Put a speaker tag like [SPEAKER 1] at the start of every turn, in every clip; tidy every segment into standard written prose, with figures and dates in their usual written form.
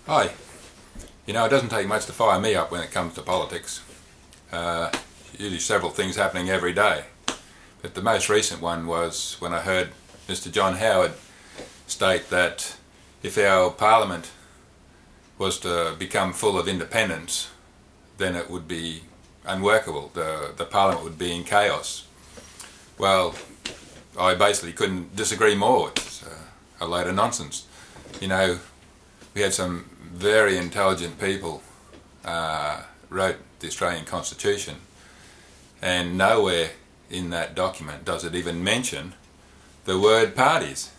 [SPEAKER 1] Hi. You know, it doesn't take much to fire me up when it comes to politics. Usually several things happening every day. But the most recent one was when I heard Mr. John Howard state that if our Parliament was to become full of independents, then it would be unworkable. The Parliament would be in chaos. Well, I basically couldn't disagree more. It's a load of nonsense. You know, we had some very intelligent people wrote the Australian Constitution, and nowhere in that document does it even mention the word parties.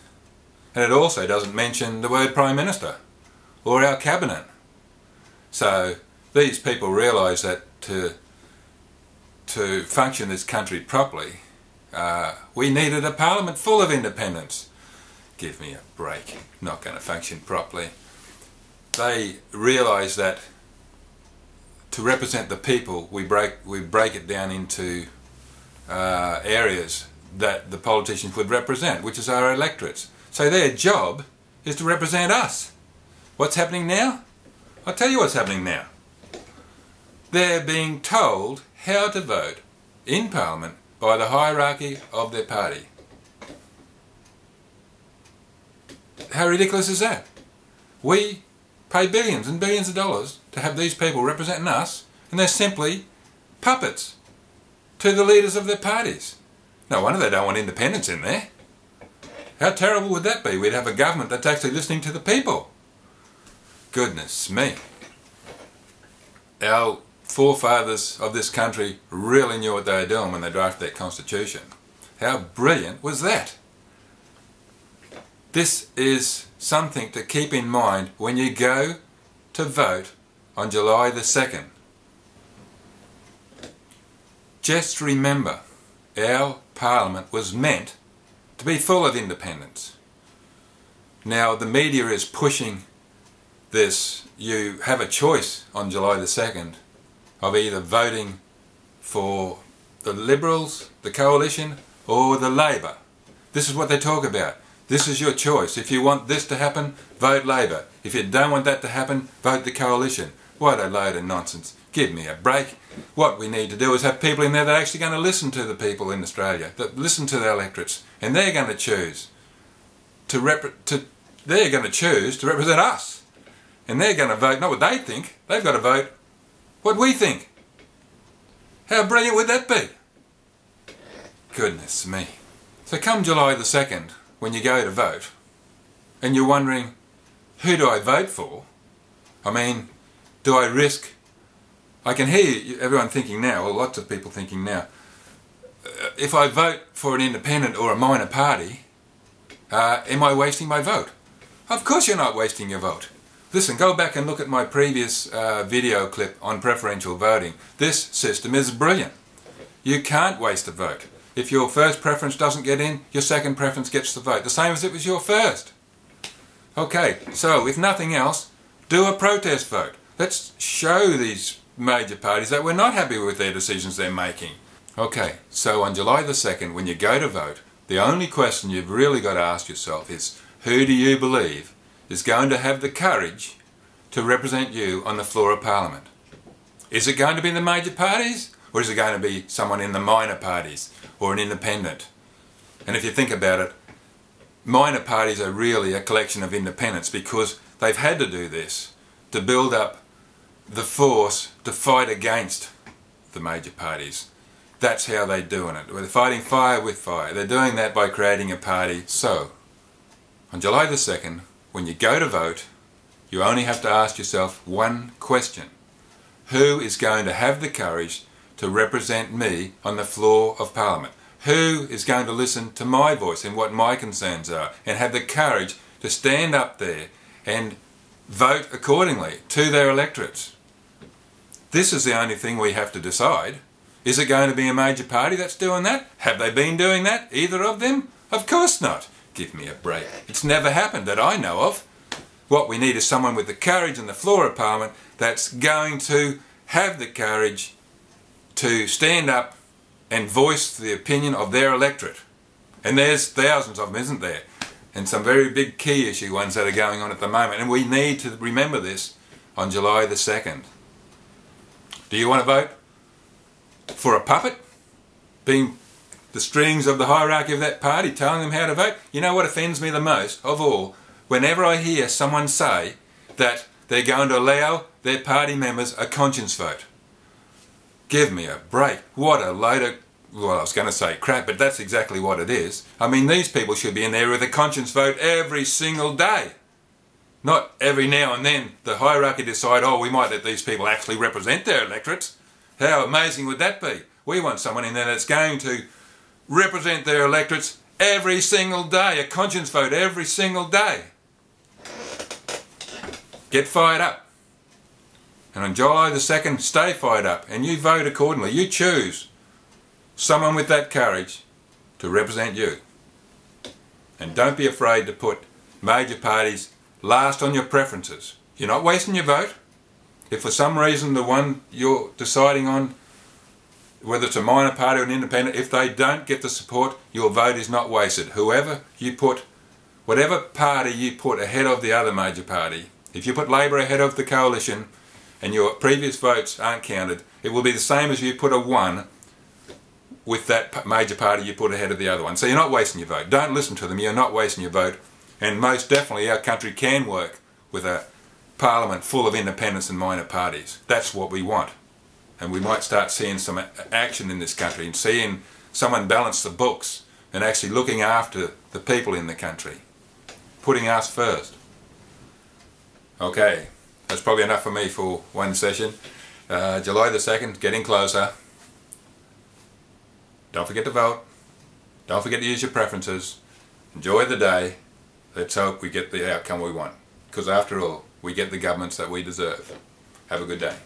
[SPEAKER 1] And it also doesn't mention the word Prime Minister or our Cabinet. So these people realise that to function this country properly, we needed a Parliament full of independents. Give me a break. Not going to function properly. They realise that to represent the people, we break it down into areas that the politicians would represent, which is our electorates. So their job is to represent us. What's happening now? I'll tell you what's happening now. They're being told how to vote in Parliament by the hierarchy of their party. How ridiculous is that? We pay billions and billions of dollars to have these people representing us, and they're simply puppets to the leaders of their parties. No wonder they don't want independents in there. How terrible would that be? We'd have a government that's actually listening to the people. Goodness me. Our forefathers of this country really knew what they were doing when they drafted their constitution. How brilliant was that? This is something to keep in mind when you go to vote on July the 2nd. Just remember, our Parliament was meant to be full of independents. Now the media is pushing this. You have a choice on July the 2nd of either voting for the Liberals, the Coalition, or the Labor. This is what they talk about. This is your choice. If you want this to happen, vote Labor. If you don't want that to happen, vote the Coalition. What a load of nonsense. Give me a break. What we need to do is have people in there that are actually going to listen to the people in Australia, that listen to their electorates, and they're going to choose to represent us. And they're going to vote not what they think, they've got to vote what we think. How brilliant would that be? Goodness me. So come July the 2nd, when you go to vote, and you're wondering, who do I vote for? I mean, do I risk... I can hear everyone thinking now, or lots of people thinking now, if I vote for an independent or a minor party, am I wasting my vote? Of course you're not wasting your vote. Listen, go back and look at my previous video clip on preferential voting. This system is brilliant. You can't waste a vote. If your first preference doesn't get in, your second preference gets the vote. The same as it was your first. Okay, so if nothing else, do a protest vote. Let's show these major parties that we're not happy with their decisions they're making. Okay, so on July the 2nd, when you go to vote, the only question you've really got to ask yourself is, who do you believe is going to have the courage to represent you on the floor of Parliament? Is it going to be the major parties, or is it going to be someone in the minor parties, or an independent? And if you think about it, minor parties are really a collection of independents because they've had to do this to build up the force to fight against the major parties. That's how they're doing it. They're fighting fire with fire. They're doing that by creating a party. So, on July the 2nd, when you go to vote, you only have to ask yourself one question. Who is going to have the courage to represent me on the floor of Parliament? Who is going to listen to my voice and what my concerns are, and have the courage to stand up there and vote accordingly to their electorates? This is the only thing we have to decide. Is it going to be a major party that's doing that? Have they been doing that, either of them? Of course not. Give me a break. It's never happened that I know of. What we need is someone with the courage on the floor of Parliament that's going to have the courage to stand up and voice the opinion of their electorate. And there's thousands of them, isn't there? and some very big key issue ones that are going on at the moment, and we need to remember this on July the 2nd. Do you want to vote for a puppet being the strings of the hierarchy of that party telling them how to vote? You know what offends me the most of all? Whenever I hear someone say that they're going to allow their party members a conscience vote. Give me a break. What a load of, well, I was going to say crap, but that's exactly what it is. I mean, these people should be in there with a conscience vote every single day. Not every now and then the hierarchy decide, oh, we might let these people actually represent their electorates. How amazing would that be? We want someone in there that's going to represent their electorates every single day, a conscience vote every single day. Get fired up. And on July the 2nd, stay fired up, and you vote accordingly. You choose someone with that courage to represent you. And don't be afraid to put major parties last on your preferences. You're not wasting your vote. If for some reason the one you're deciding on, whether it's a minor party or an independent, if they don't get the support, your vote is not wasted. Whoever you put, whatever party you put ahead of the other major party, if you put Labor ahead of the coalition and your previous votes aren't counted, it will be the same as you put a 1 with that major party you put ahead of the other one. So you're not wasting your vote. Don't listen to them. You're not wasting your vote. And most definitely our country can work with a parliament full of independents and minor parties. That's what we want. And we might start seeing some action in this country and seeing someone balance the books and actually looking after the people in the country. Putting us first. Okay, that's probably enough for me for one session. July the 2nd, getting closer. Don't forget to vote. Don't forget to use your preferences. Enjoy the day. Let's hope we get the outcome we want. Because after all, we get the governments that we deserve. Have a good day.